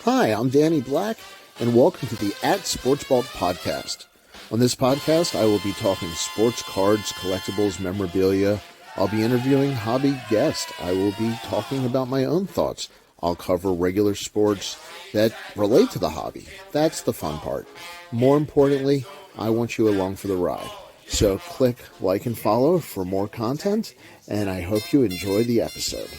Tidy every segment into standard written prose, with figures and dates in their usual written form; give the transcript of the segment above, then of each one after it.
Hi, I'm Danny Black, and welcome to the At Sportsball podcast. On this podcast, I will be talking sports cards, collectibles, memorabilia. I'll be interviewing hobby guests. I will be talking about my own thoughts. I'll cover regular sports that relate to the hobby. That's the fun part. More importantly, I want you along for the ride. So click like and follow for more content, and I hope you enjoy the episode.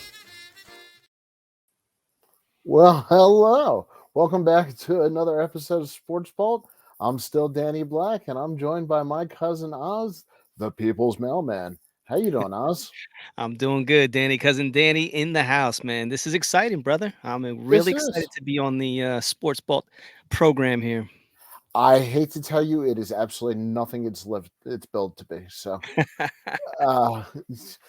Well, hello. Welcome back to another episode of Sports Vault. I'm still Danny Black, and I'm joined by my cousin Oz, the People's Mailman. How you doing, Oz? I'm doing good, Danny. Cousin Danny in the house, man. This is exciting, brother. I'm This really is. excited to be on the Sports Vault program here. I hate to tell you, it is absolutely nothing it's built to be. So, uh,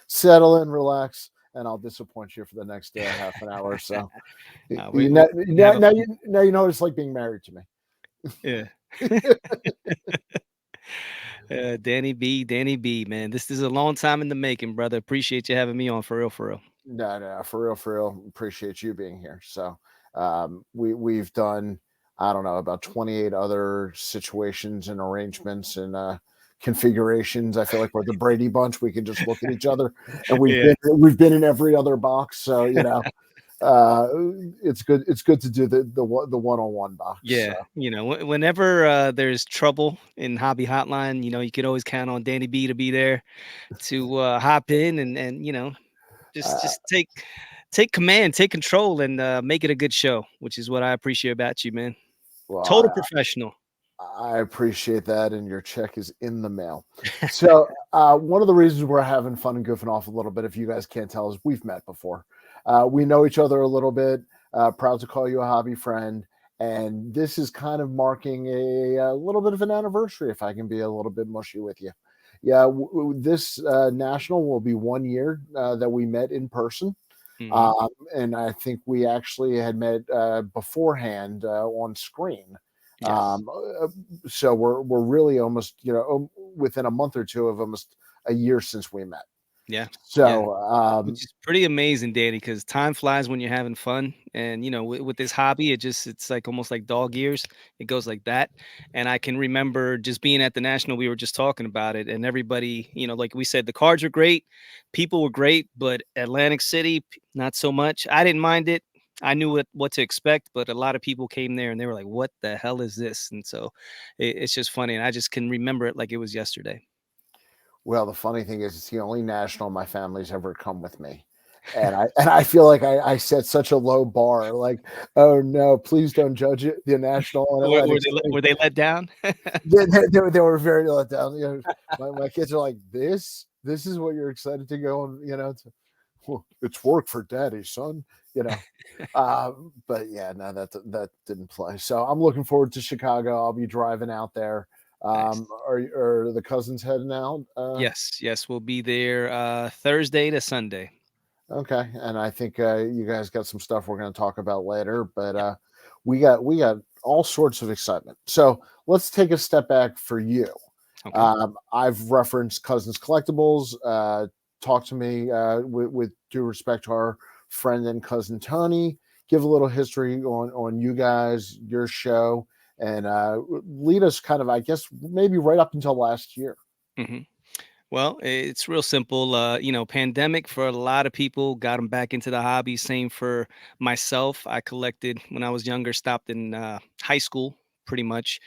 settle in, relax, and I'll disappoint you for the next half an hour or so. We, we can have a Now you know what it's like being married to me. yeah. Danny B, man. This is a long time in the making, brother. Appreciate you having me on for real, for real. No, for real. Appreciate you being here. So, we've done, I don't know, about 28 other situations and arrangements and configurations. I feel like we're the Brady Bunch. We can just look at each other, and Yeah. we've been in every other box. So uh, it's good. It's good to do the one-on-one box. Yeah, So. whenever there's trouble in Hobby Hotline, you could always count on Danny B to be there to hop in and just Uh, just take command, take control, and make it a good show, which is what I appreciate about you, man. Total well, professional. I appreciate that, and your check is in the mail. So, one of the reasons we're having fun and goofing off a little bit, if you guys can't tell, is we've met before. We know each other a little bit. Proud to call you a hobby friend, and this is kind of marking a little bit of an anniversary, if I can be a little bit mushy with you. Yeah, this national will be 1 year that we met in person. Mhm. And I think we actually had met beforehand on screen. Yes. So we're really almost within a month or two of almost a year since we met. Yeah. Yeah. So Which is pretty amazing, Danny, because time flies when you're having fun. And with this hobby, it's like almost like dog years. It goes like that. And I can remember just being at the national, we were just talking about it, and everybody, like we said, the cards were great, people were great, but Atlantic City, not so much. I didn't mind it. I knew what to expect, but a lot of people came there and they were like, "What the hell is this?" And so it's just funny, and I just can remember it like it was yesterday. well, the funny thing is, it's the only national my family's ever come with me. And I feel like I set such a low bar. Like, oh no, please don't judge it. The national on Were, Atlantic were they City. were they let down? They were very let down. My kids are like, this is what you're excited to go on, well, it's work for daddy, son. You know, but yeah, no, that didn't play. So I'm looking forward to Chicago. I'll be driving out there. Nice. Are the cousins heading out? Yes, yes, we'll be there Thursday to Sunday. Okay, and I think you guys got some stuff we're going to talk about later, but Yep. we got all sorts of excitement. So let's take a step back for you. Okay. I've referenced Cousins Collectibles. Talk to me with due respect to our friend and cousin Tony. Give a little history on you guys, your show, and lead us kind of, I guess, maybe right up until last year. hmm Well, it's real simple. Pandemic for a lot of people got them back into the hobby. Same for myself. I collected when I was younger, stopped in high school pretty much,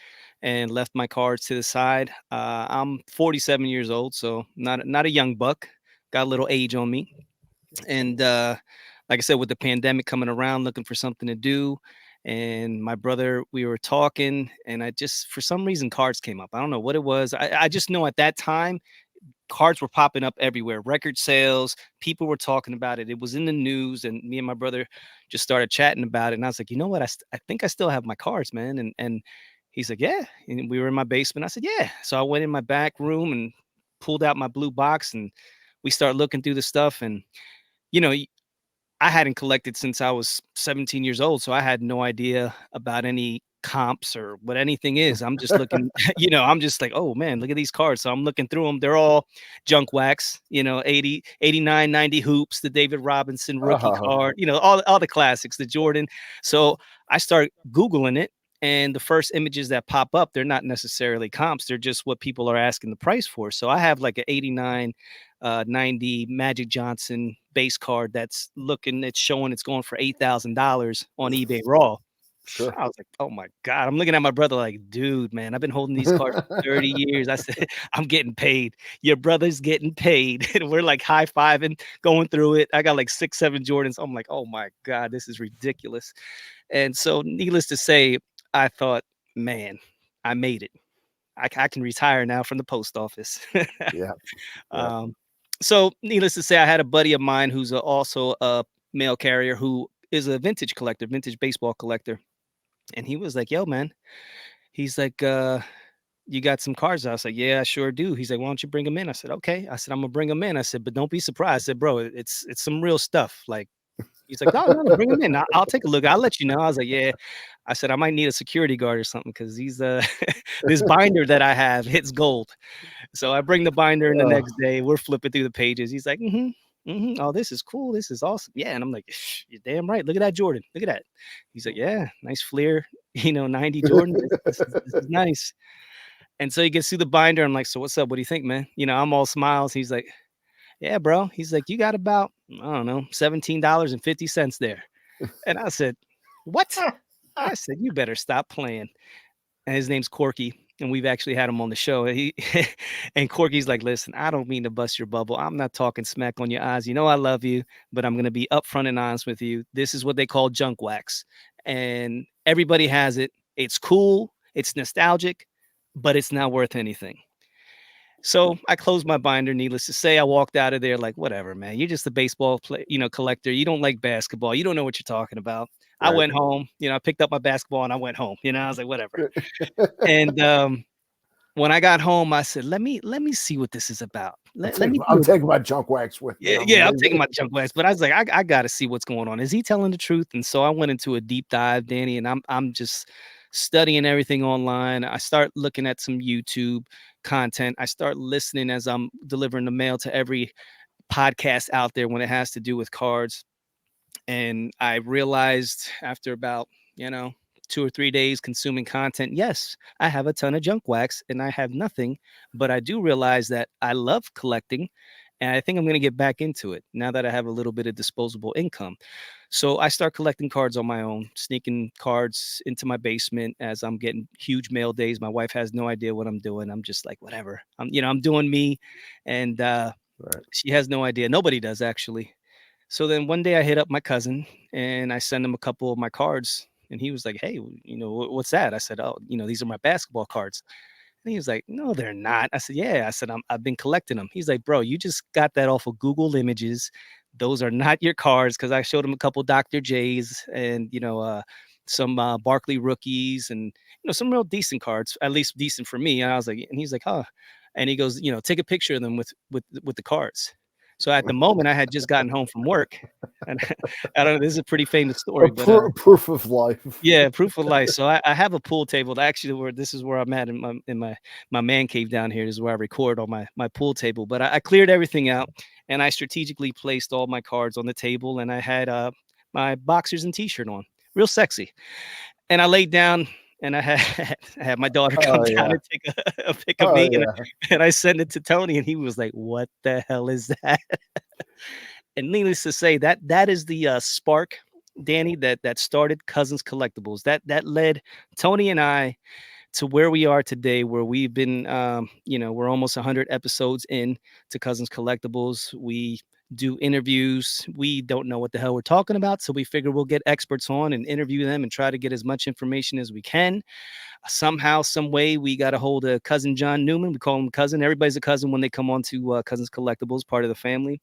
and left my cards to the side. I'm 47 years old, so not a young buck. Got a little age on me, and like I said, with the pandemic coming around, looking for something to do. And my brother, we were talking, and I just, for some reason, cards came up. I don't know what it was. I just know at that time, cards were popping up everywhere, record sales, people were talking about it. It was in the news, and me and my brother just started chatting about it. And I was like, you know what? I think I still have my cards, man. And he's like, yeah. And we were in my basement. I said, yeah. So I went in my back room and pulled out my blue box, and we started looking through the stuff. And you know, I hadn't collected since I was 17 years old, so I had no idea about any. comps or what anything is. I'm just looking, I'm just like, oh man, look at these cards. So I'm looking through them. They're all junk wax, 80, 89, 90 hoops, the David Robinson rookie card, all the classics, the Jordan. So I start Googling it. And the first images that pop up, they're not necessarily comps. They're just what people are asking the price for. So I have like an 89, 90 Magic Johnson base card it's showing it's going for $8,000 on eBay Raw. Sure. I was like, oh my God. I'm looking at my brother like, dude, man, I've been holding these cards for 30 years. I said, I'm getting paid. Your brother's getting paid. And we're like high-fiving, going through it. I got like 6, 7 Jordans. I'm like, oh my God, this is ridiculous. And so needless to say, I thought, man, I made it. I can retire now from the post office. Yeah. Um, so needless to say, I had a buddy of mine who's also a mail carrier who is a vintage collector, vintage baseball collector. And he was like, yo, man, he's like, you got some cards? I was like, yeah, I sure do. He's like, why don't you bring them in? I said, okay. I said, I'm gonna bring them in. I said, but don't be surprised. I said, bro, it's some real stuff. Like, he's like, no, no, no, bring them in. I'll take a look. I'll let you know. I was like, yeah. I said, I might need a security guard or something because these this binder that I have hits gold. So I bring the binder in the next day. We're flipping through the pages. He's like, oh, this is cool. This is awesome. Yeah. And I'm like, you're damn right. Look at that Jordan. Look at that. He's like, yeah, nice Fleer, 90 Jordan. This is nice. And so he gets through the binder. I'm like, so what's up? What do you think, man? I'm all smiles. He's like, yeah, bro. He's like, you got about, I don't know, $17.50 there. And I said, what? I said, you better stop playing. And his name's Corky. And we've actually had him on the show. And Corky's like, listen, I don't mean to bust your bubble. I'm not talking smack on your eyes. I love you, but I'm going to be upfront and honest with you. This is what they call junk wax. And everybody has it. It's cool. It's nostalgic, but it's not worth anything. So I closed my binder. Needless to say, I walked out of there like, whatever, man. You're just a baseball collector. You don't like basketball. You don't know what you're talking about. Right. I went home. I picked up my basketball and I went home. I was like, whatever. And when I got home, I said, let me see what this is about. I'm taking my junk wax with me. Yeah, I'm taking my junk wax. But I was like, I got to see what's going on. Is he telling the truth? And so I went into a deep dive, Danny, and I'm just studying everything online. I start looking at some YouTube content. I start listening as I'm delivering the mail to every podcast out there when it has to do with cards. And I realized after about, 2 or 3 days consuming content, yes, I have a ton of junk wax and I have nothing, but I do realize that I love collecting and I think I'm going to get back into it now that I have a little bit of disposable income. So I start collecting cards on my own, sneaking cards into my basement as I'm getting huge mail days. My wife has no idea what I'm doing. I'm just like, whatever. I'm doing me, and she has no idea. Nobody does, actually. So then one day I hit up my cousin and I send him a couple of my cards, and he was like, hey, what's that? I said, oh, these are my basketball cards. And he was like, no, they're not. I said, yeah. I said, I've been collecting them. He's like, bro, you just got that off of Google Images. Those are not your cards. Cause I showed him a couple Dr. J's and, some Barkley rookies and, some real decent cards, at least decent for me. And I was like, and he's like, huh. And he goes, take a picture of them with the cards. So at the moment, I had just gotten home from work, and I don't know. This is a pretty famous story, but proof of life. Yeah, proof of life. So I have a pool table. Actually, this is where I'm at in my man cave down here. This is where I record on my pool table. But I cleared everything out, and I strategically placed all my cards on the table, and I had my boxers and t-shirt on, real sexy. And I laid down. And I had my daughter come down and take a pic of me, and I sent it to Tony, and he was like, "What the hell is that?" And needless to say, that is the spark, Danny, that started Cousins Collectibles. That led Tony and I to where we are today, where we've been, we're almost 100 episodes in to Cousins Collectibles. We do interviews. We don't know what the hell we're talking about, so we figure we'll get experts on and interview them and try to get as much information as we can. Somehow, some way, we got a hold of cousin John Newman. We call him cousin. Everybody's a cousin when they come on to Cousins Collectibles, part of the family.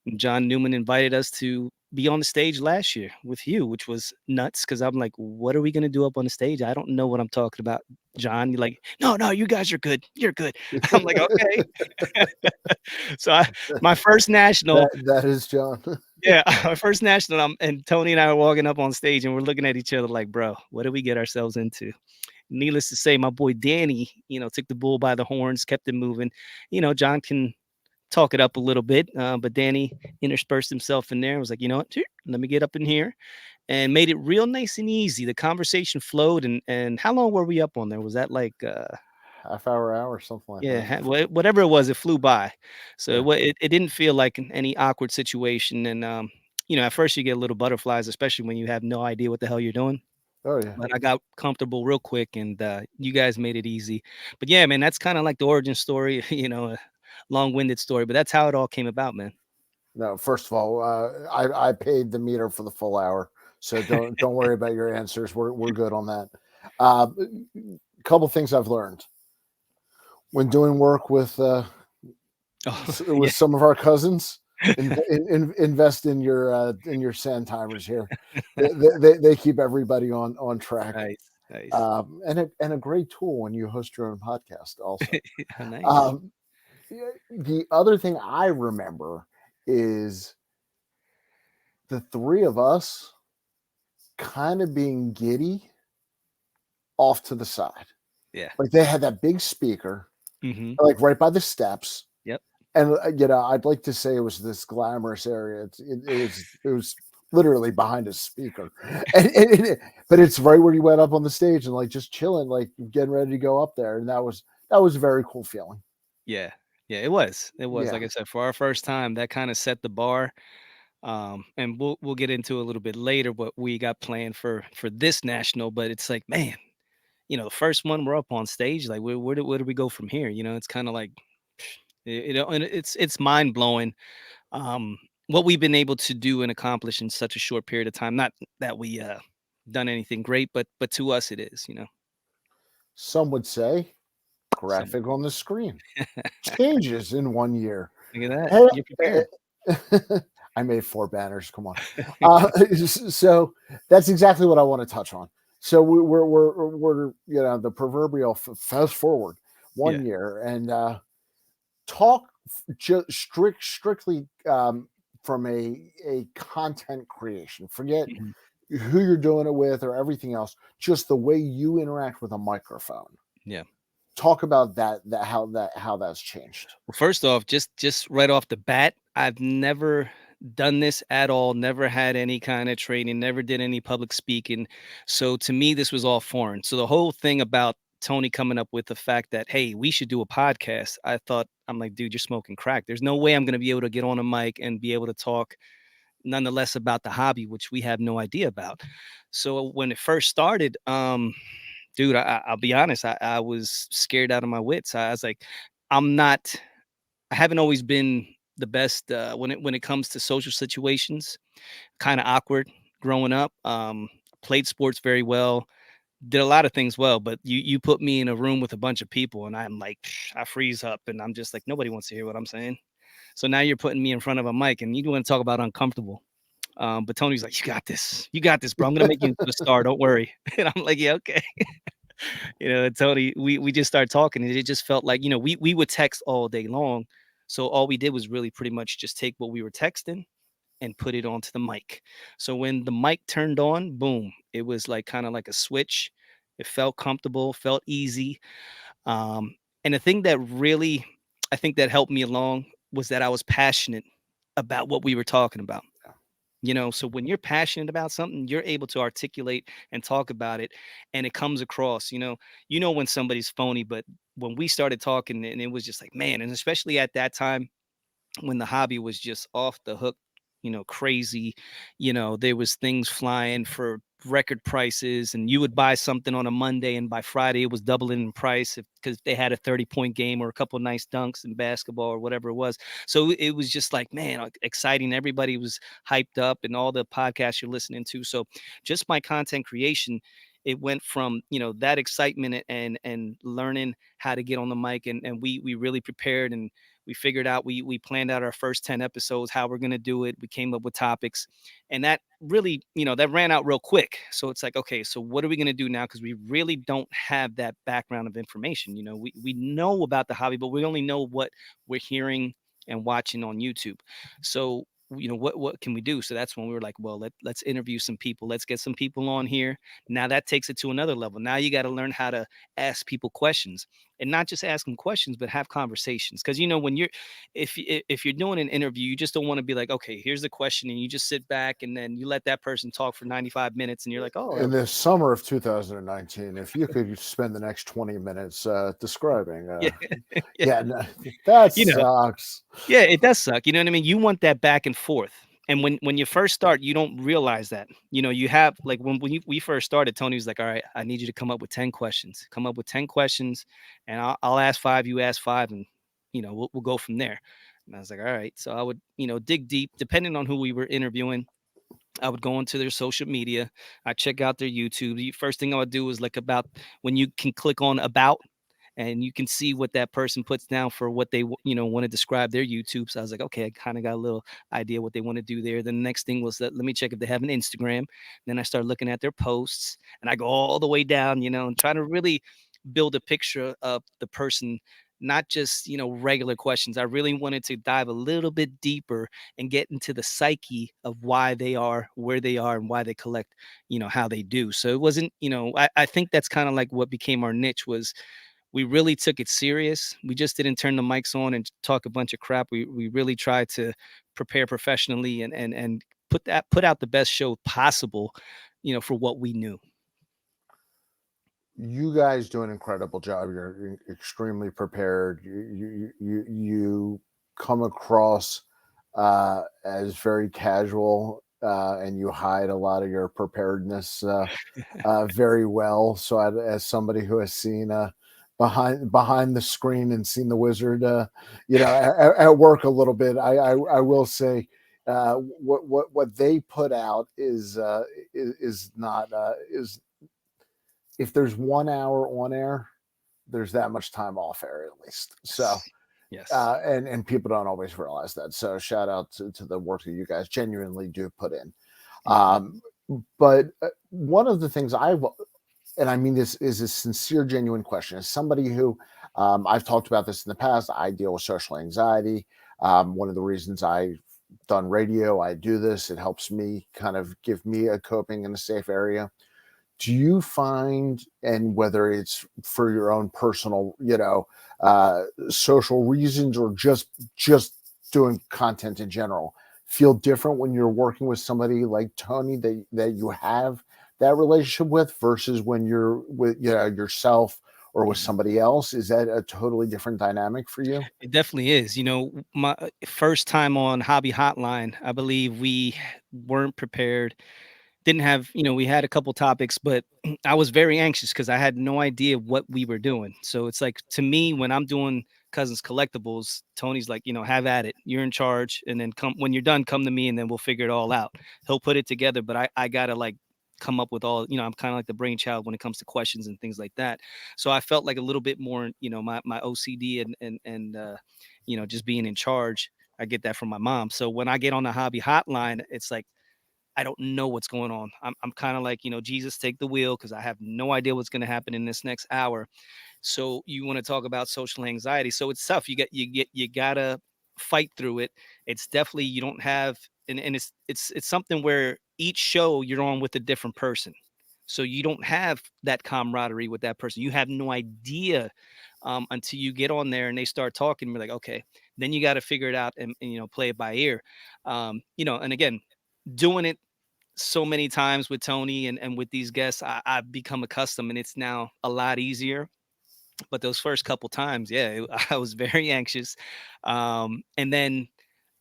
And John Newman invited us to be on the stage last year with you, which was nuts because I'm like, what are we going to do up on the stage? I don't know what I'm talking about, John. You're like, no, you guys are good. You're good. I'm like, okay. So my first national. That is John. Yeah, our first national, and Tony and I were walking up on stage, and we're looking at each other like, "Bro, what did we get ourselves into?" Needless to say, my boy Danny, took the bull by the horns, kept it moving. John can talk it up a little bit, but Danny interspersed himself in there and was like, "You know what? Let me get up in here," and made it real nice and easy. The conversation flowed, and how long were we up on there? Was that like, Half hour, something like yeah, that. whatever it was, it flew by. So Yeah. it didn't feel like any awkward situation. And at first you get a little butterflies, especially when you have no idea what the hell you're doing. Oh yeah. But I got comfortable real quick, and you guys made it easy. But yeah, man, that's kind of like the origin story. A long-winded story, but that's how it all came about, man. No, first of all, I paid the meter for the full hour, so don't worry about your answers. We're good on that. A couple things I've learned when doing work Oh with yeah, some of our cousins. Invest in your sand timers here. They keep everybody on track. nice, nice, And a great tool when you host your own podcast. Also, nice. um, the other thing I remember is the three of us kind of being giddy off to the side. Yeah. Like they had that big speaker, Hmm. like right by the steps. Yep. And I'd like to say it was this glamorous area. It was literally behind a speaker, but it's right where you went up on the stage and like just chilling, like getting ready to go up there, and that was a very cool feeling. Yeah. Yeah. It was. It was. Yeah. Like I said, for our first time, that kind of set the bar. And we'll get into a little bit later what we got planned for this national. But it's like, man, the first one we're up on stage, like where do we go from here? It's kind of like, and it's mind blowing, what we've been able to do and accomplish in such a short period of time. Not that we done anything great, but to us it is. Some would say Some graphic on the screen changes in 1 year. Look at that. Hey, You're prepared. I made 4 banners. Come on. So that's exactly what I want to touch on. So we're the proverbial fast forward Yeah. 1 year and talk just strictly from a content creation. Forget Mhm. who you're doing it with or everything else. Just the way you interact with a microphone. Yeah. Talk about how that's changed. Well, first off, just right off the bat, I've never done this at all, never had any kind of training, never did any public speaking. So to me, this was all foreign. So the whole thing about Tony coming up with the fact that, hey, we should do a podcast, I'm like, dude, you're smoking crack. There's no way I'm going to be able to get on a mic and be able to talk nonetheless about the hobby, which we have no idea about. So when it first started, dude, I'll be honest, I was scared out of my wits. I was like, I'm not I haven't always been the best when it comes to social situations. Kind of awkward growing up. Played sports very well, did a lot of things well, but you put me in a room with a bunch of people, and I'm like, I freeze up, and I'm just like, nobody wants to hear what I'm saying. So now you're putting me in front of a mic, and you want to talk about uncomfortable. But Tony's like, you got this, bro. I'm gonna make you into a star. Don't worry. And I'm like, yeah, okay. Tony, we just started talking, and it just felt like, we would text all day long. So all we did was really pretty much just take what we were texting and put it onto the mic. So when the mic turned on, boom, it was like kind of like a switch. It felt comfortable, felt easy. And the thing that really, I think that helped me along was that I was passionate about what we were talking about. So when you're passionate about something, you're able to articulate and talk about it, and it comes across. When somebody's phony. But when we started talking, and it was just like, man, and especially at that time when the hobby was just off the hook, crazy. There was things flying for record prices, and you would buy something on a Monday, and by Friday it was doubling in price because they had a 30-point game or a couple nice dunks in basketball or whatever it was. So it was just like, man, exciting. Everybody was hyped up, and all the podcasts you're listening to. So just my content creation, it went from that excitement and learning how to get on the mic, and we really prepared, and we figured out, we planned out our first 10 episodes, how we're going to do it. We came up with topics, and that really, that ran out real quick. So it's like, okay, so what are we going to do now? Because we really don't have that background of information. We know about the hobby, but we only know what we're hearing and watching on YouTube. So what can we do? So that's when we were like, well, let's interview some people. Let's get some people on here. Now that takes it to another level. Now you got to learn how to ask people questions, and not just ask them questions, but have conversations. Because when you're if you're doing an interview, you just don't want to be like, okay, here's the question, and you just sit back and then you let that person talk for 95 minutes, and you're like, oh, In the summer of 2019, if you could spend the next 20 minutes describing, yeah, yeah, yeah, no, that you know, sucks. yeah, it does suck. You know what I mean? You want that back and forth. And when you first start, you don't realize that. You have like we first started, Tony was like, "All right, I need you to come up with 10 questions. Come up with 10 questions, and I'll ask five, you ask five, and we'll go from there." And I was like, "All right." So I would, dig deep, depending on who we were interviewing. I would go into their social media. I check out their YouTube. The first thing I would do is like about when you can click on about and you can see what that person puts down for what they want to describe their YouTube. So I was like, okay, I kind of got a little idea what they want to do there. Then the next thing was that let me check if they have an Instagram. Then I start looking at their posts and I go all the way down, and trying to really build a picture of the person, not just regular questions. I really wanted to dive a little bit deeper and get into the psyche of why they are where they are and why they collect how they do. So it wasn't, I think that's kind of like what became our niche. Was we really took it serious. We just didn't turn the mics on and talk a bunch of crap. We really tried to prepare professionally and put out the best show possible, for what we knew. You guys do an incredible job. You're extremely prepared. You come across as very casual, and you hide a lot of your preparedness very well. So, as somebody who has seen behind the screen and seen the wizard, at work a little bit, I will say. What they put out is not is if there's 1 hour on air, there's that much time off air at least. So, Yes. Yes. and people don't always realize that. So, shout out to the work that you guys genuinely do put in. Um, but one of the things and I mean this is a sincere, genuine question, as somebody who I've talked about this in the past, I deal with social anxiety. One of the reasons I've done radio, I do this, it helps me kind of give me a coping in a safe area. Do you find, and whether it's for your own personal social reasons or just doing content in general, feel different when you're working with somebody like Tony that you have that relationship with versus when you're with yourself or with Mhm. somebody else? Is that a totally different dynamic for you? It definitely is. My first time on Hobby Hotline, I believe we weren't prepared. Didn't have, we had a couple topics, but I was very anxious because I had no idea what we were doing. So it's like to me, when I'm doing Cousins Collectibles, Tony's like, have at it. You're in charge. And then when you're done, come to me and then we'll figure it all out. He'll put it together, but I gotta like come up with all, I'm kind of like the brainchild when it comes to questions and things like that. So I felt like a little bit more, my OCD and just being in charge. I get that from my mom. So when I get on the Hobby Hotline, it's like I don't know what's going on. I'm kind of like, Jesus, take the wheel because I have no idea what's going to happen in this next hour. So you want to talk about social anxiety. So it's tough. You gotta fight through it. It's definitely you don't have and it's something where each show you're on with a different person. So you don't have that camaraderie with that person. You have no idea until you get on there and they start talking. You're like, okay, then you got to figure it out and play it by ear. And again, doing it so many times with Tony and with these guests, I've become accustomed and it's now a lot easier. But those first couple times, yeah, I was very anxious. And then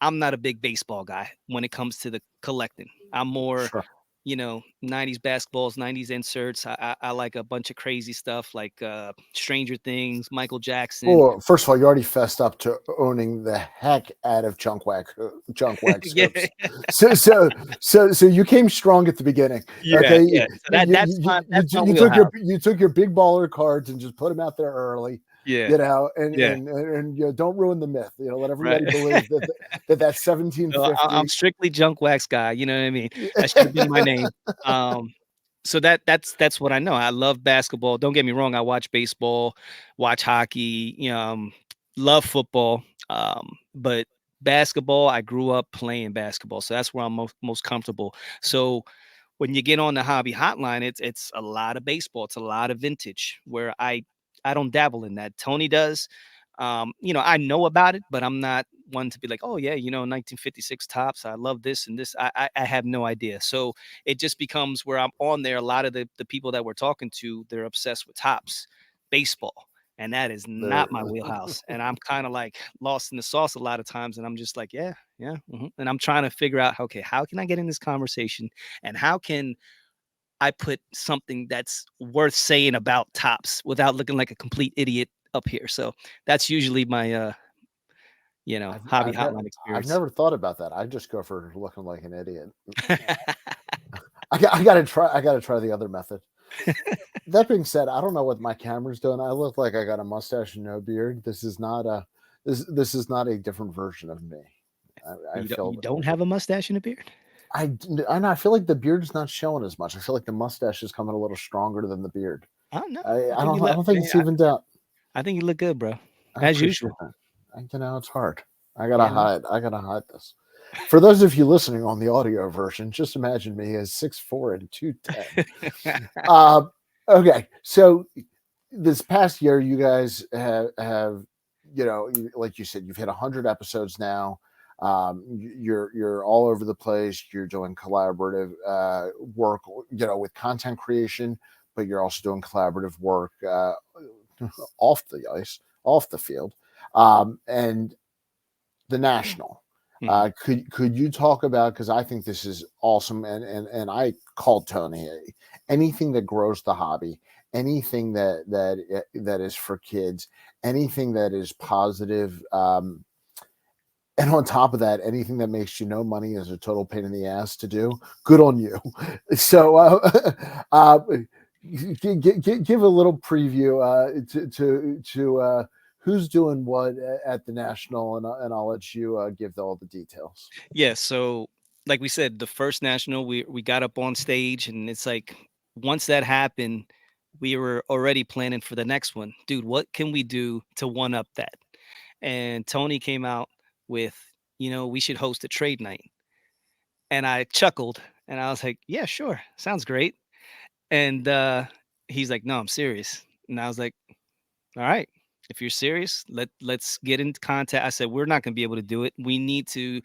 I'm not a big baseball guy when it comes to the collecting. I'm more, Sure. 90s basketballs, 90s inserts. I like a bunch of crazy stuff like Stranger Things, Michael Jackson. Well, first of all, you already fessed up to owning the heck out of junk wax Yeah, scopes. So you came strong at the beginning. yeah, Okay, yeah. So that's my your wheelhouse. big baller cards and just put them out there early. Yeah, And yeah, don't ruin the myth. Let right. everybody believe that So I'm 1750. strictly junk wax guy. You know what I mean? That should have been my name. So that's what I know. I love basketball. Don't get me wrong. I watch baseball, watch hockey. Love football. But basketball, I grew up playing basketball, so that's where I'm most comfortable. So when you get on the hobby hotline, it's a lot of baseball. It's a lot of vintage where I don't dabble in that. Tony does. I know about it, but I'm not one to be like, oh yeah, 1956 tops. I love this and this. I have no idea. So it just becomes where I'm on there. A lot of the people that we're talking to, they're obsessed with tops, baseball. And that is There. not my wheelhouse. And I'm kind of like lost in the sauce a lot of times. And I'm just like, yeah, yeah. And I'm trying to figure out, okay, how can I get in this conversation? And how can I put something that's worth saying about tops without looking like a complete idiot up here? So that's usually my I've hobby I've never hotline I've experience. never thought about that. I just go for looking like an idiot. I gotta try. I gotta try the other method. That being said, I don't know what my camera's doing. I look like I got a mustache and no beard. This is not a different version of me. I You feel don't have a mustache and a beard? I know. I feel like the beard's not showing as much. I feel like the mustache is coming a little stronger than the beard. I don't know. I I I think you don't I look, don't think man. it's evened out. I think you look good, bro. I As appreciate usual. that. It's hard. You know. I gotta hide this. For those of you listening on the audio version, just imagine me as 6'4" and 210. Uh, okay, so this past year, you guys have like you said, you've hit 100 episodes now. You're all over the place. You're doing collaborative work, with content creation, but you're also doing collaborative work off the ice, off the field, and the national. Mhm. Could you talk about, because I think this is awesome, and I called Tony, anything that grows the hobby, anything that is for kids, anything that is positive, and on top of that, anything that makes you no money is a total pain in the ass to do. Good on you. So, give a little preview to who's doing what at the national, and I'll let you give all the details. Yeah, so like we said, the first national, we got up on stage, and it's like once that happened, we were already planning for the next one. Dude, what can we do to one up that? And Tony came out with, we should host a trade night. And I chuckled and I was like, yeah, sure. Sounds great. And he's like, no, I'm serious. And I was like, all right, if you're serious, let's get in contact. I said, we're not going to be able to do it. We need to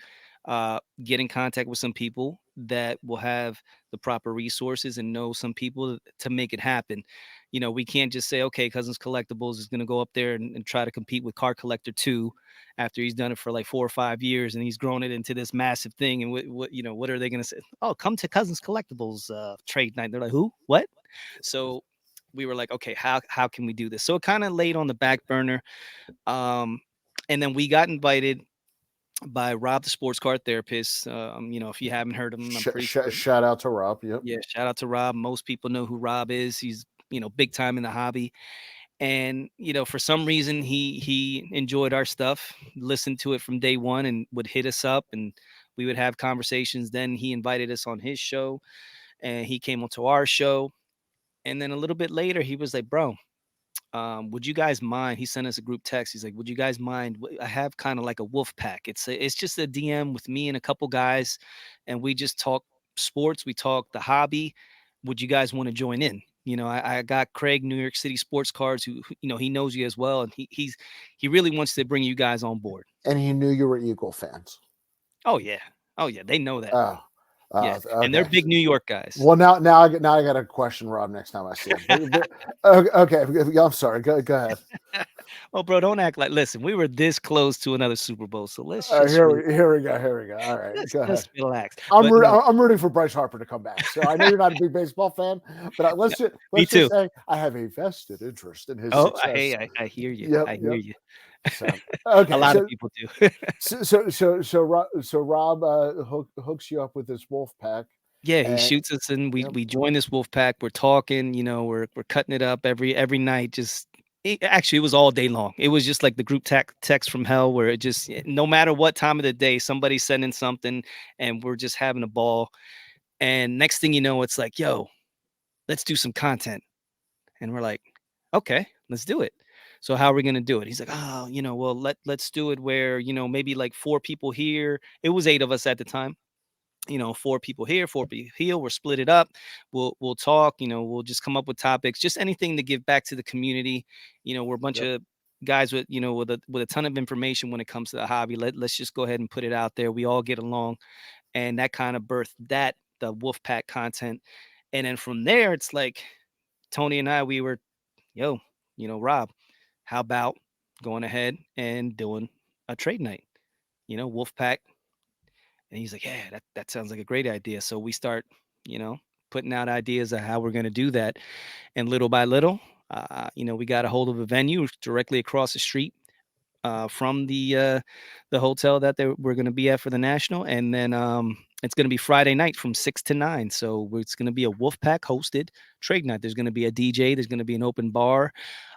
get in contact with some people that will have the proper resources and know some people to make it happen. We can't just say, okay, Cousins Collectibles is going to go up there and try to compete with Card Collector 2 after he's done it for like 4 or 5 years and he's grown it into this massive thing. And what are they going to say? Oh, come to Cousins Collectibles trade night. They're like, who? What? So we were like, okay, how can we do this? So it kind of laid on the back burner. Um, and then we got invited by Rob, the sports card therapist. If you haven't heard of him, I'm pretty sure. Shout out to Rob. Yep. Yeah, shout out to Rob. Most people know who Rob is. He's big time in the hobby. And for some reason he enjoyed our stuff, listened to it from day one, and would hit us up, and we would have conversations. Then he invited us on his show, and he came onto our show. And then a little bit later, he was like, bro, would you guys mind? He sent us a group text. He's like, would you guys mind? I have kind of like a wolf pack. It's just a DM with me and a couple guys, and we just talk sports. We talk the hobby. Would you guys want to join in? I got Craig, New York City Sports Cards, who he knows you as well, and he really wants to bring you guys on board. And he knew you were Eagle fans. Oh yeah, oh yeah, they know that. Oh, Yeah, and they're okay. big New York guys. Well, now I got to question Rob next time I see him. Okay, I'm sorry. Go ahead. Oh, bro, don't act like. Listen, we were this close to another Super Bowl, so let's just Here we go. Here we go. All right, let's go ahead. just relax. But no, I'm rooting for Bryce Harper to come back. So I know you're not a big baseball fan, but no, me let's too. just say I have a vested interest in his Oh, success. I hear you. Yep, I hear yep. you. So A okay, lot of people do. so Rob hooks you up with this wolf pack, Yeah, he and shoots us and we yep. we join this wolf pack. We're talking, we're cutting it up every night. Actually, it was all day long. It was just like the group text from hell where it just no matter what time of the day, somebody's sending something and we're just having a ball. And next thing you know, it's like, yo, let's do some content. And we're like, okay, let's do it. So how are we gonna do it? He's like, oh, well, let's do it where, maybe like 4 people here. It was 8 of us at the time. 4 people here, 4 people here. We'll split it up. We'll talk. We'll just come up with topics, just anything to give back to the community. We're a bunch Yep. of guys with with a ton of information when it comes to the hobby. Let's just go ahead and put it out there. We all get along, and that kind of birthed the Wolfpack content. And then from there, it's like Tony and I, we were, yo, Rob, how about going ahead and doing a trade night? Wolfpack. And he's like, yeah, that sounds like a great idea. So we start, you know, putting out ideas of how we're going to do that. And little by little, we got a hold of a venue directly across the street from the hotel that we're going to be at for the national, and then it's going to be Friday night from 6 to 9. So it's going to be a Wolfpack hosted trade night. There's going to be a DJ. There's going to be an open bar.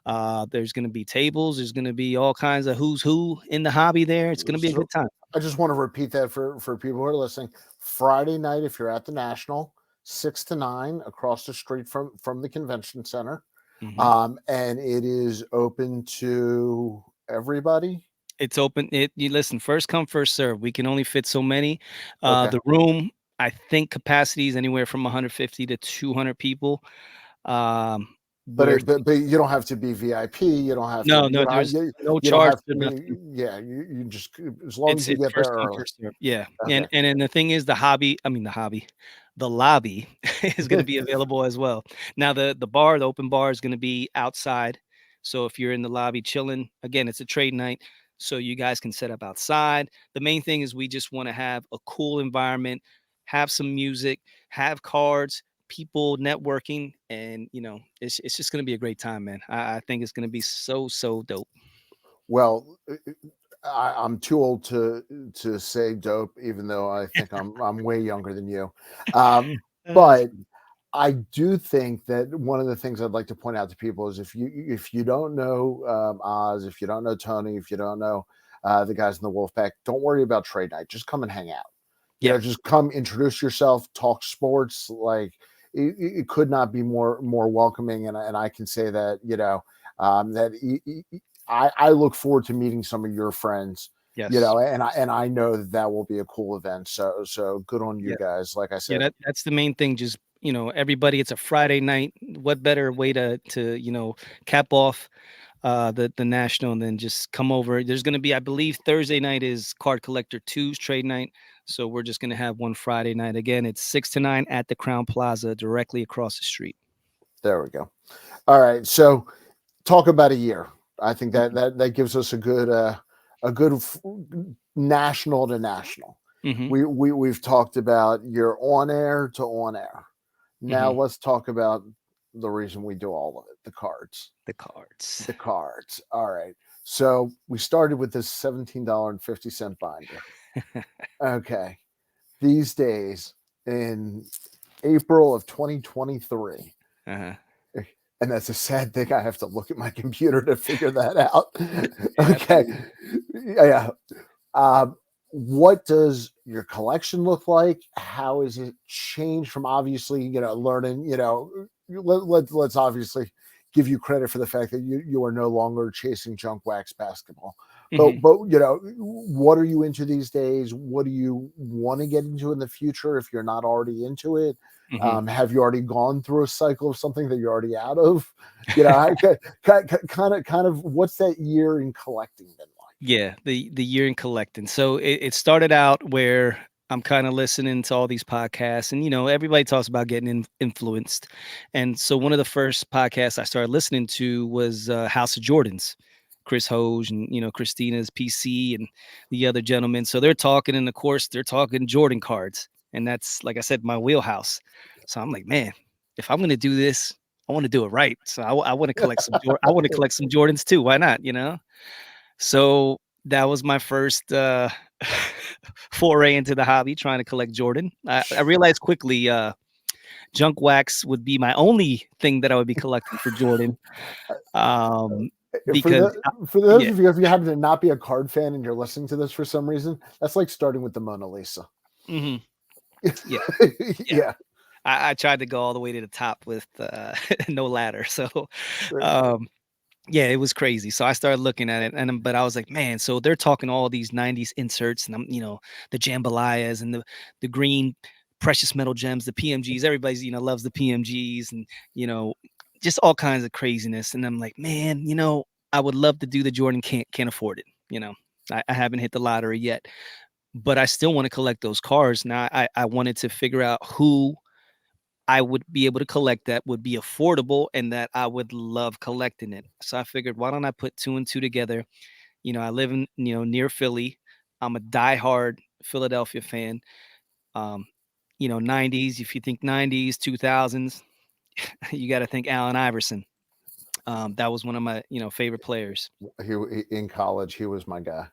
There's going to be tables. There's going to be all kinds of who's who in the hobby there. It's going to be a So good time. I just want to repeat that for people who are listening. Friday night, if you're at the National, 6 to 9, across the street from the convention center, Mhm. and it is open to everybody. It's open. You listen. First come, first serve. We can only fit so many. Okay, The room, I think, capacity is anywhere from 150 to 200 people. Um, but we're it, but you don't have to be VIP. You don't have to. No, no, there's no You don't charge have for to nothing. be. Yeah, you just as long as It's you it's get there first come, early. first serve. Yeah, Okay. and then the thing is, the lobby is gonna be available as well. Now the open bar is gonna be outside. So if you're in the lobby chilling, again, it's a trade night, so you guys can set up outside. The main thing is we just wanna have a cool environment, have some music, have cards, people networking, and, it's just gonna be a great time, man. I think it's gonna be so, so dope. Well, I'm too old to say dope, even though I think I'm way younger than you. Uh, But I do think that one of the things I'd like to point out to people is if you don't know Oz, if you don't know Tony, if you don't know the guys in the Wolfpack, don't worry about trade night. Just come and hang out. yeah. Just come, introduce yourself, talk sports. Like it could not be more welcoming, and I can say that that I look forward to meeting some of your friends. Yes. And I know that will be a cool event. So good on you Yeah. guys. Like I Yeah, said, that's the main thing. Just, everybody, it's a Friday night. What better way to cap off the national, and then just come over. There's gonna be, I believe, Thursday night is Card Collector Two's trade night. So we're just gonna have one Friday night. Again, it's 6 to 9 at the Crown Plaza directly across the street. there we go. All right. So talk about a year. I think that Mhm. that gives us a good national to national. Mhm. We've talked about your on air to on air. Now Mhm. let's talk about the reason we do all of it, the cards. The cards. The cards. All right. So we started with this $17.50 binder. Okay. These days in April of 2023, Uh-huh. and that's a sad thing. I have to look at my computer to figure that out. Yeah, Okay. Yeah. Um, what does your collection look like? How is it changed from obviously, learning, let's obviously give you credit for the fact that you are no longer chasing junk wax basketball. But Mhm. what are you into these days? What do you want to get into in the future if you're not already into it? Mhm. Have you already gone through a cycle of something that you're already out of? Kind of what's that year in collecting been like? Yeah, the year in collecting. So it started out where I'm kind of listening to all these podcasts, and everybody talks about getting influenced. And so one of the first podcasts I started listening to was House of Jordans, Chris Hoge and Christina's PC and the other gentlemen. So they're talking, and of course they're talking Jordan cards, and that's, like I said, my wheelhouse. So I'm like, man, if I'm gonna do this, I want to do it right. So I want to collect I want to collect some Jordans too. Why not? So that was my first foray into the hobby, trying to collect Jordan. I realized quickly junk wax would be my only thing that I would be collecting for Jordan. Um, For because the for those yeah, of you, if you happen to not be a card fan and you're listening to this for some reason, that's like starting with the Mona Lisa. hmm yeah, yeah. Yeah. I tried to go all the way to the top with no ladder. So um, Yeah, it was crazy. So I started looking at it, but I was like, man, so they're talking all these '90s inserts, and the jambalayas and the green precious metal gems, the PMGs. Everybody's loves the PMGs, and you know just all kinds of craziness. And I'm like, man, I would love to do the Jordan, can't afford it. I haven't hit the lottery yet, but I still want to collect those cars. Now I wanted to figure out who I would be able to collect that would be affordable and that I would love collecting it. So I figured, why don't I put two and two together? I live in, near Philly. I'm a diehard Philadelphia fan. Um, 90s, if you think 90s, 2000s, you got to think Allen Iverson. That was one of my, favorite players. In college, he was my guy.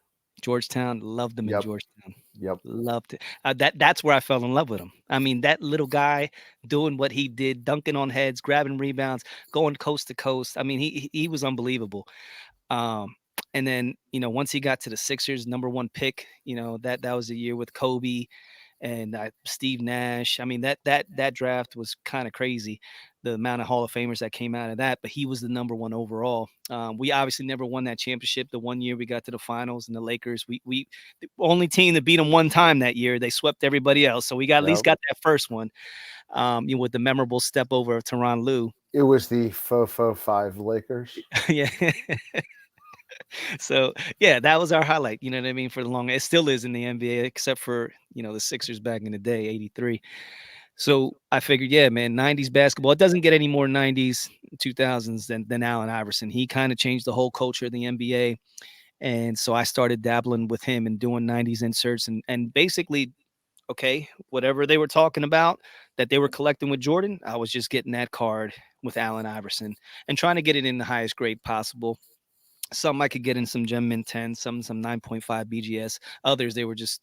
Georgetown, loved him in Yep. Georgetown. Yep. Loved it. That's where I fell in love with him. I mean, that little guy doing what he did, dunking on heads, grabbing rebounds, going coast to coast. I mean, he was unbelievable. Um, and then, once he got to the Sixers, number one pick, that was a year with Kobe and Steve Nash. I mean, that draft was kind of crazy, the amount of Hall of Famers that came out of that. But he was the number one overall. We obviously never won that championship. The one year we got to the finals, and the Lakers, we the only team to beat them one time that year. They swept everybody else, so we got at least Yep. got that first one. With the memorable step over of Tyronn Lue. It was the Fo 5 Lakers. Yeah. So yeah, that was our highlight. You know what I mean? For the long, it still is in the NBA, except for the Sixers back in the day, '83. So I figured, yeah, man, '90s basketball. It doesn't get any more '90s, 2000s than Allen Iverson. He kind of changed the whole culture of the NBA, and so I started dabbling with him and doing '90s inserts and basically, okay, whatever they were talking about that they were collecting with Jordan, I was just getting that card with Allen Iverson and trying to get it in the highest grade possible. Some I could get in some Gem Mint 10, some 9.5 BGS. Others they were just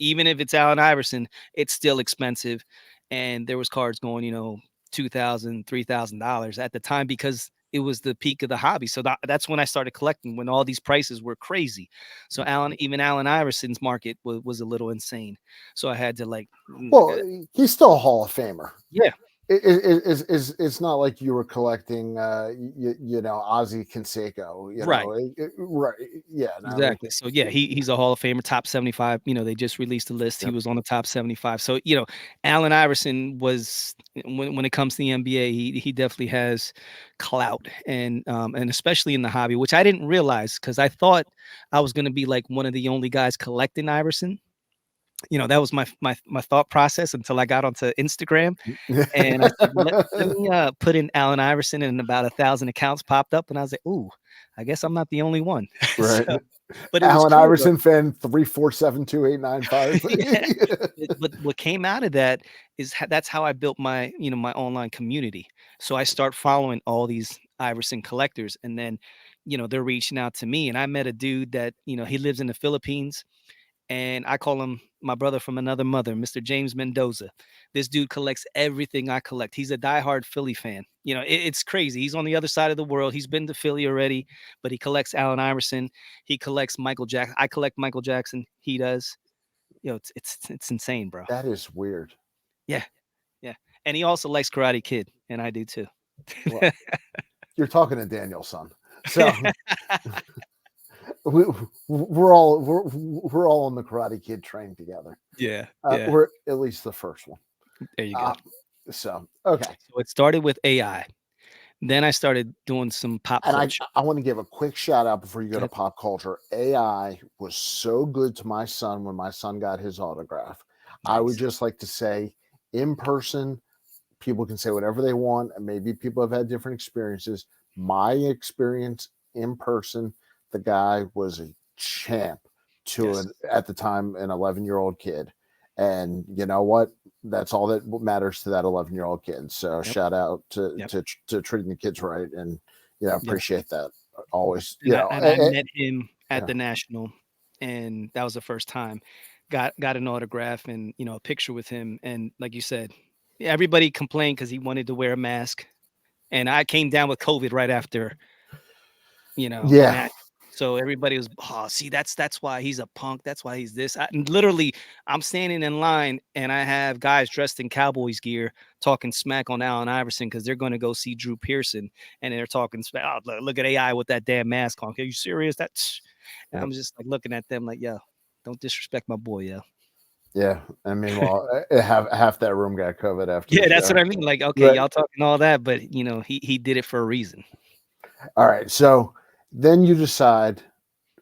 even if it's Allen Iverson, it's still expensive. And there was cards going, $2,000, $3,000 at the time because it was the peak of the hobby. So that's when I started collecting, when all these prices were crazy. So even Allen Iverson's market was a little insane. So I had to Well, he's still a Hall of Famer. yeah. It's not like you were collecting, Ozzie Canseco, Right. right? Yeah, no, Exactly. So yeah, he's a Hall of Famer, top 75. They just released a list. He yep. was on the top 75. So, Allen Iverson was when it comes to the NBA, he definitely has clout and especially in the hobby, which I didn't realize because I thought I was gonna be like one of the only guys collecting Iverson. That was my thought process until I got onto Instagram and I said, let me put in Allen Iverson and about 1,000 accounts popped up and I was like, ooh, I guess I'm not the only one. Right. So, but it was Allen cool though. Iverson fan 3472895. Yeah. But what came out of that is that's how I built my online community. So I start following all these Iverson collectors, and then, they're reaching out to me. And I met a dude that he lives in the Philippines, and I call him my brother from another mother, Mr. James Mendoza. This dude collects everything I collect. He's a diehard Philly fan. It's crazy. He's on the other side of the world. He's been to Philly already, but he collects Allen Iverson. He collects Michael Jackson. I collect Michael Jackson. He does. It's insane, bro. That is weird. Yeah, yeah. And he also likes Karate Kid, and I do too. Well, you're talking to Daniel's son, so we're all on the Karate Kid train together. Yeah, We're at least the first one. there you go. So okay. So it started with AI. Then I started doing some pop And culture. I want to give a quick shout out before you go to Okay. pop culture. AI was so good to my son when my son got his autograph. I would Nice. just like to say, in person, people can say whatever they want, and maybe people have had different experiences. My experience in person, the guy was a champ to Yes. at the time an 11-year-old kid. And you know what? That's all that matters to that 11-year-old kid. So Yep. shout out to, Yep. to treating the kids right, and Yep. appreciate that always. And I met him at the National, and that was the first time. Got an autograph and a picture with him. And like you said, everybody complained because he wanted to wear a mask, and I came down with COVID right after. The Yeah. match. So everybody was, oh, see, that's why he's a punk. That's why he's this. And literally, I'm standing in line and I have guys dressed in Cowboys gear talking smack on Allen Iverson because they're going to go see Drew Pearson, and they're talking smack. Oh, look at AI with that damn mask on. Are you serious? That's. And Yep. I'm just like looking at them like, yo, don't disrespect my boy, yo. Yeah, and meanwhile, half that room got COVID after the Yeah, that's what show. I mean. Like, okay, Right. y'all talking all that, but he did it for a reason. All right. So then you decide,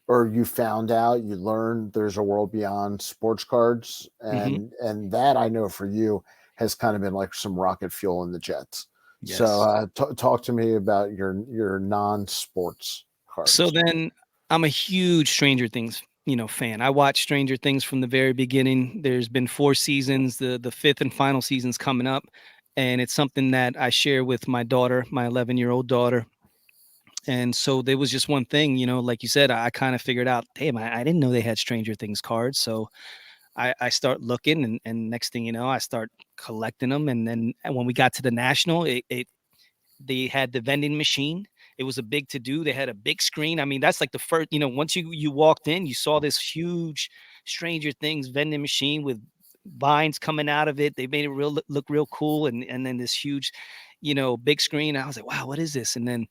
or you found out, you learned there's a world beyond sports cards, Hmm. and that I know for you has kind of been like some rocket fuel in the jets. So Yes. talk to me about your non-sports So cards. then I'm a huge Stranger Things, fan. I watched Stranger Things from the very beginning. There's been 4 seasons. The fifth and final season's coming up, and it's something that I share with my daughter, my 11-year-old daughter. And so there was just one thing, like you said, I kind of figured out, damn, I didn't know they had Stranger Things cards. So I start looking, and next thing you know, I start collecting them. And then when we got to the national, they had the vending machine. It was a big to do. They had a big screen. I mean, that's like the first, once you walked in, you saw this huge Stranger Things vending machine with vines coming out of it. They made it look real cool, and then this huge, big screen. I was like, wow, what is this? And then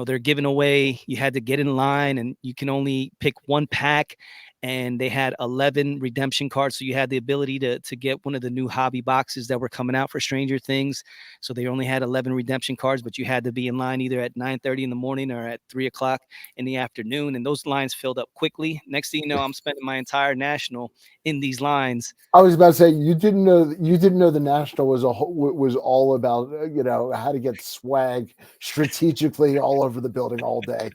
they're giving away, you had to get in line and you can only pick one pack, and they had 11 redemption cards, so you had the ability to get one of the new hobby boxes that were coming out for Stranger Things. So they only had 11 redemption cards, but you had to be in line either at 9:30 in the morning or at 3 o'clock in the afternoon, and those lines filled up quickly. Next thing you know, I'm spending my entire national in these lines. I was about to say you didn't know the national was all about how to get swag strategically all over the building all day.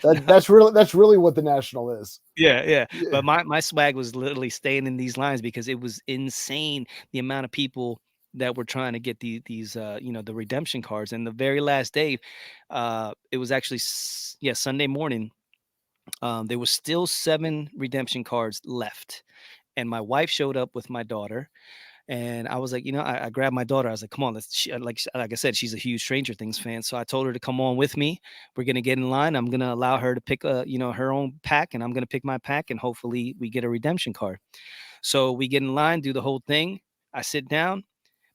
That's really what the national is. Yeah, yeah. Yeah. But my swag was literally staying in these lines because it was insane the amount of people that were trying to get these the redemption cards. And the very last day, it was actually Sunday morning. There was still 7 redemption cards left. And my wife showed up with my daughter, and I was like, I grabbed my daughter. I was like, "Come on, let's." Like I said, she's a huge Stranger Things fan, so I told her to come on with me. We're gonna get in line. I'm gonna allow her to pick her own pack, and I'm gonna pick my pack, and hopefully we get a redemption card. So we get in line, do the whole thing. I sit down.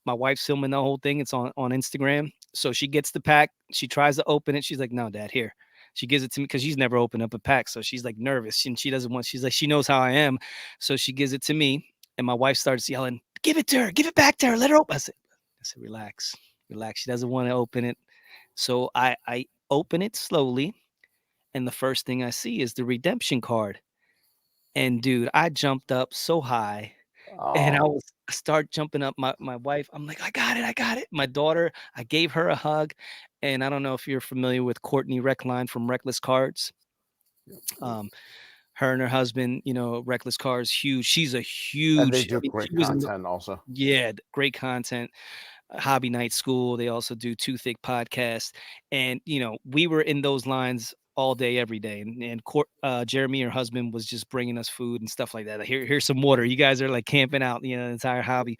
My wife's filming the whole thing. It's on Instagram. So she gets the pack. She tries to open it. She's like, "No, Dad, here." She gives it to me because she's never opened up a pack. So she's like nervous and she doesn't want. She's like, she knows how I am. So she gives it to me, and my wife starts yelling, "Give it to her! Give it back to her! Let her open." I said, "Relax, relax." She doesn't want to open it. So I open it slowly, and the first thing I see is the redemption card. And dude, I jumped up so high. And Oh, I start jumping up. My wife, I'm like, "I got it, I got it." My daughter, I gave her a hug, and I don't know if you're familiar with Courtney Reckline from Reckless Cards. Um, her and her husband, Reckless Cards, huge. She's a and they huge. I do mean, great she was in the. content also. Yeah, great content. Hobby Night School. They also do Too Thick podcast, and we were in those lines all day, every day. And Jeremy, her husband, was just bringing us food and stuff like that. Like, here's some water. You guys are like camping out, the entire hobby.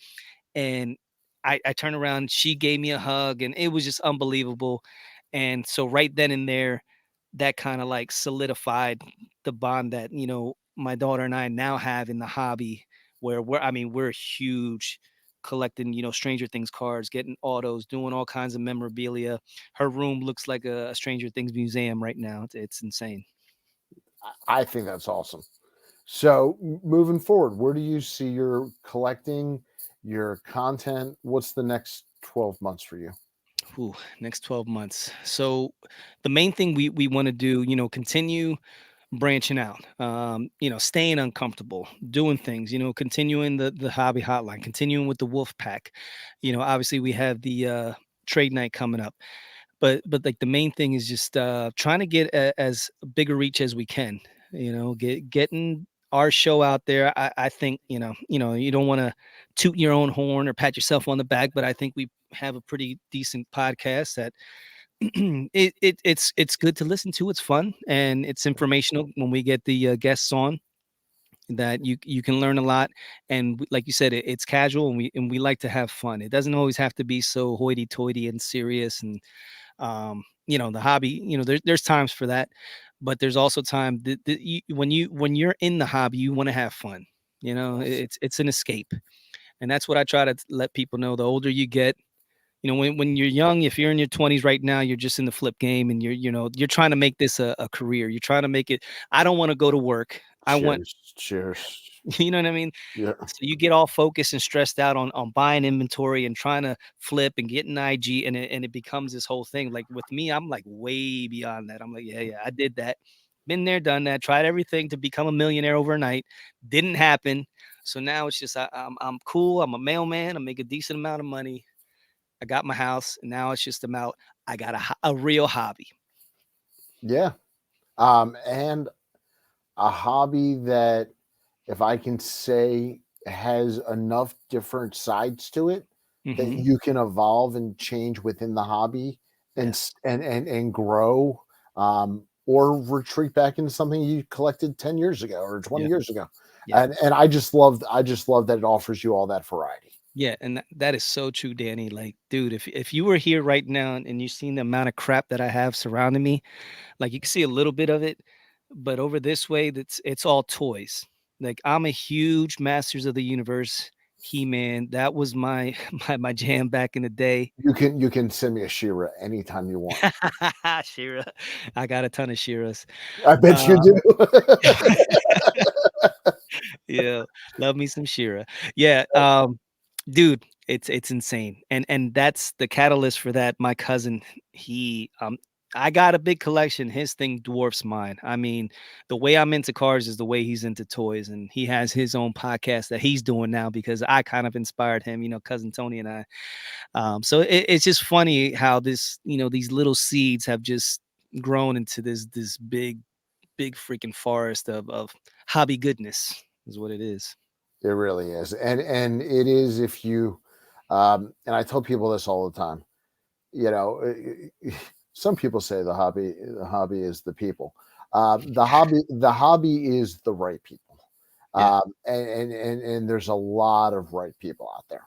And I turned around, she gave me a hug, and it was just unbelievable. And so right then and there, that kind of like solidified the bond that, my daughter and I now have in the hobby, where we're huge collecting, Stranger Things cards, getting autos, doing all kinds of memorabilia. Her room looks like a Stranger Things museum right now. It's insane. I think that's awesome. So moving forward, where do you see your collecting, your content? What's the next 12 months for you? Ooh, next 12 months. So the main thing we want to do, continue branching out, staying uncomfortable, doing things, continuing the hobby hotline, continuing with the wolf pack. Obviously we have the trade night coming up, but like the main thing is just trying to get as big a reach as we can, getting our show out there. I think, you don't want to toot your own horn or pat yourself on the back, but I think we have a pretty decent podcast that it's good to listen to. It's fun and it's informational when we get the guests on, that you can learn a lot. And like you said, it's casual, and we like to have fun. It doesn't always have to be so hoity-toity and serious. And the hobby, there's times for that, but there's also time that when you're in the hobby, you want to have fun. You know, Yes. it's an escape, and that's what I try to let people know. The older you get, when you're young, if you're in your 20s right now, you're just in the flip game, and you're trying to make this a career. You're trying to make it. I don't want to go to work. I want, Cheers. Cheers. you know what I mean? Yeah. So you get all focused and stressed out on buying inventory and trying to flip and getting IG, and it becomes this whole thing. Like with me, I'm like way beyond that. I'm like, yeah, yeah, I did that. Been there, done that, tried everything to become a millionaire overnight. Didn't happen. So now it's just I'm cool. I'm a mailman. I make a decent amount of money. I got my house, and now it's just about I got a real hobby. Yeah. And a hobby that, if I can say, has enough different sides to it that Hmm. you can evolve and change within the hobby and Yeah, and grow, or retreat back into something you collected 10 years ago or 20 yeah, years ago. yeah. And I just love that it offers you all that variety. Yeah, and that is so true, Danny. Like, dude, if you were here right now and you seen the amount of crap that I have surrounding me, like you can see a little bit of it, but over this way, it's all toys. Like I'm a huge Masters of the Universe He-Man. That was my my jam back in the day. You can send me a Shira anytime you want. Shira, I got a ton of Shiras. I bet you Uh, do. yeah, love me some Shira. Yeah, dude, it's insane, and that's the catalyst for that. My cousin, he, I got a big collection. His thing dwarfs mine. I mean, the way I'm into cars is the way he's into toys, and he has his own podcast that he's doing now because I kind of inspired him. Cousin Tony and I. So it's just funny how these little seeds have just grown into this big freaking forest of hobby goodness is what it is. It really is. And it is, if you and I tell people this all the time, you know, some people say the hobby is the people. The hobby is the right people. Yeah, And there's a lot of right people out there.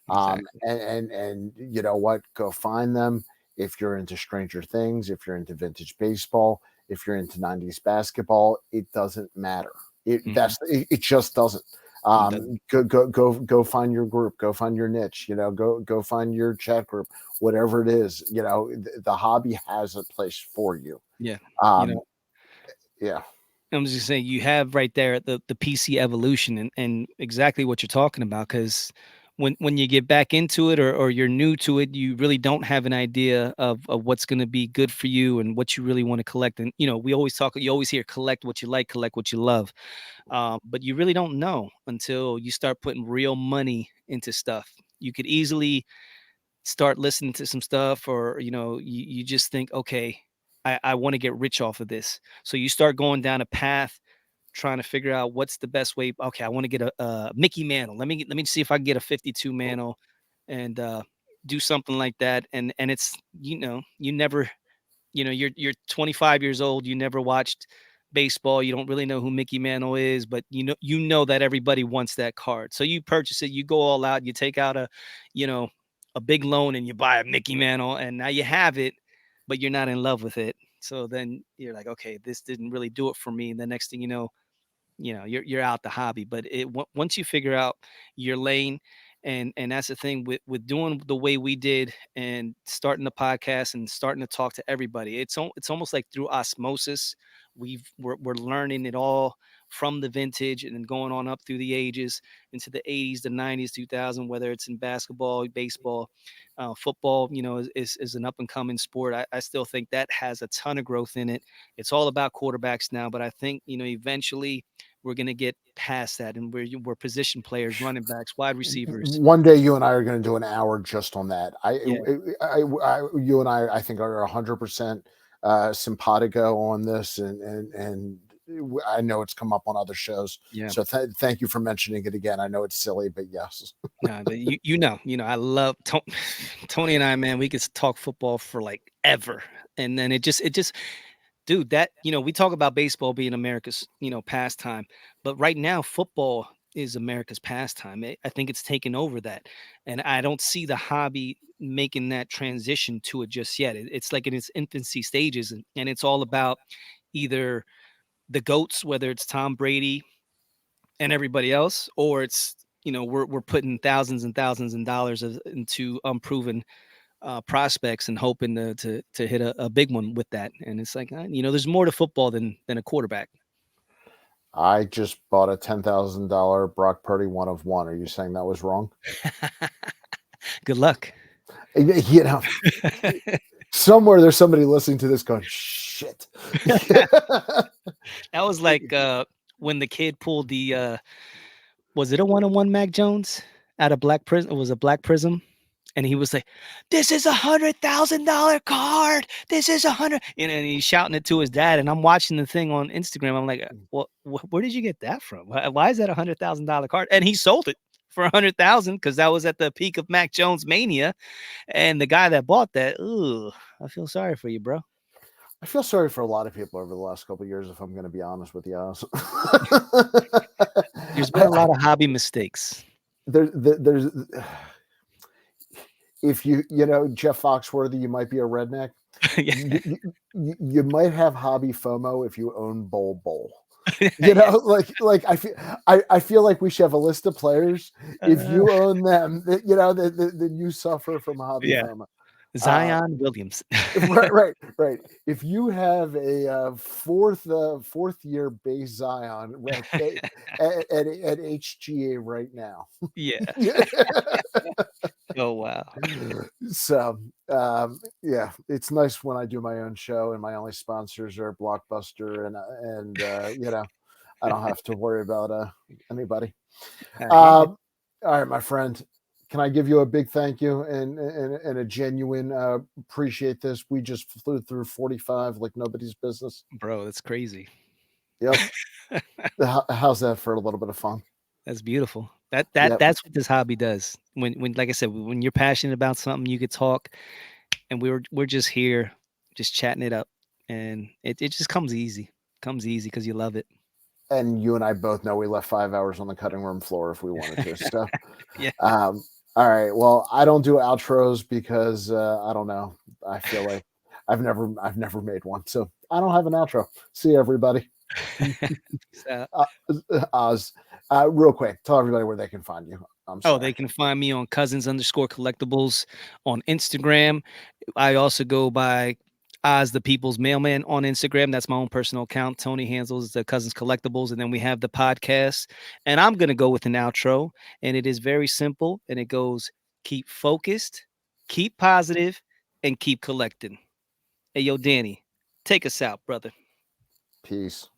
exactly. And you know what? Go find them. If you're into Stranger Things, if you're into vintage baseball, if you're into 90s basketball, it doesn't matter. Mhm. It just doesn't. It doesn't. Go find your group, go find your niche, go find your chat group, whatever it is. The hobby has a place for you. Yeah. You Um, know, yeah. I'm just saying you have right there the PC evolution and exactly what you're talking about. Because when you get back into it or you're new to it, you really don't have an idea of what's gonna be good for you and what you really wanna collect. And, we always talk you always hear collect what you like, collect what you love. But you really don't know until you start putting real money into stuff. You could easily start listening to some stuff or you just think, okay, I want to get rich off of this, so you start going down a path trying to figure out what's the best way. Okay, I want to get a Mickey Mantle. Let me see if I can get a 52 Mantle and do something like that. And it's you never, you're 25 years old, you never watched baseball, you don't really know who Mickey Mantle is, but you know that everybody wants that card. So you purchase it, you go all out, you take out you know, a big loan and you buy a Mickey Mantle and now you have it, but you're not in love with it. So then you're like, okay, this didn't really do it for me. And the next thing you're out the hobby. But once you figure out your lane, and that's the thing with doing the way we did and starting the podcast and starting to talk to everybody, it's almost like through osmosis. We're learning it all from the vintage and then going on up through the ages into the 80s, the 90s, 2000, whether it's in basketball, baseball, football, is an up and coming sport. I still think that has a ton of growth in it. It's all about quarterbacks now, but I think eventually we're going to get past that, and we're position players, running backs, wide receivers. One day you and I are going to do an hour just on that. Yeah, You and I think are 100% simpatico on this, and I know it's come up on other shows. yeah. So thank you for mentioning it again. I know it's silly, but yes. No, but I love Tony and I, man. We could talk football for like ever, and then it just dude, that we talk about baseball being America's pastime, but right now football is America's pastime. I think it's taken over that, and I don't see the hobby making that transition to it just yet. It's like in its infancy stages, and it's all about either the goats, whether it's Tom Brady and everybody else, or it's we're putting thousands and thousands and dollars into unproven prospects and hoping to hit a big one with that. And it's like there's more to football than a quarterback. I just bought a $10,000 Brock Purdy 1 of 1. Are you saying that was wrong? Good luck. You know, somewhere there's somebody listening to this going, shit. That was like when the kid pulled the was it a 1-on-1 Mac Jones out of Black Prism? It was a Black Prism. And he was like, "This is $100,000 card. This is 100." And he's shouting it to his dad. And I'm watching the thing on Instagram. I'm like, "Well, where did you get that from? Why is that $100,000 card?" And he sold it for 100,000 because that was at the peak of Mac Jones mania. And the guy that bought that, ooh, I feel sorry for you, bro. I feel sorry for a lot of people over the last couple of years, if I'm going to be honest with you. There's been a lot of hobby mistakes. There's if you know Jeff Foxworthy, you might be a redneck. Yeah. You might have hobby FOMO if you own Bowl. You know, like I feel like we should have a list of players. If you own them, then you suffer from hobby FOMO. Zion Williams. right. If you have a fourth year base Zion ranked at HGA right now. Yeah. Oh wow. So yeah, it's nice when I do my own show and my only sponsors are Blockbuster and I don't have to worry about anybody. All right, my friend. Can I give you a big thank you and a genuine appreciate this? We just flew through 45 like nobody's business. Bro, that's crazy. Yep. How's that for a little bit of fun? That's beautiful. That's what this hobby does. When like I said, when you're passionate about something, you could talk, and we're just here, just chatting it up, and it just comes easy. Comes easy because you love it. And you and I both know we left 5 hours on the cutting room floor if we wanted to. So yeah. All right. Well, I don't do outros because I don't know. I feel like I've never made one, so I don't have an outro. See you, everybody. Oz, real quick, tell everybody where they can find you. They can find me on Cousins_collectibles on Instagram. I also go by Oz the People's Mailman on Instagram. That's my own personal account. Tony handles the Cousins Collectibles, and then we have the podcast. And I'm gonna go with an outro, and it is very simple, and it goes: keep focused, keep positive, and keep collecting. Hey, yo, Danny, take us out, brother. Peace.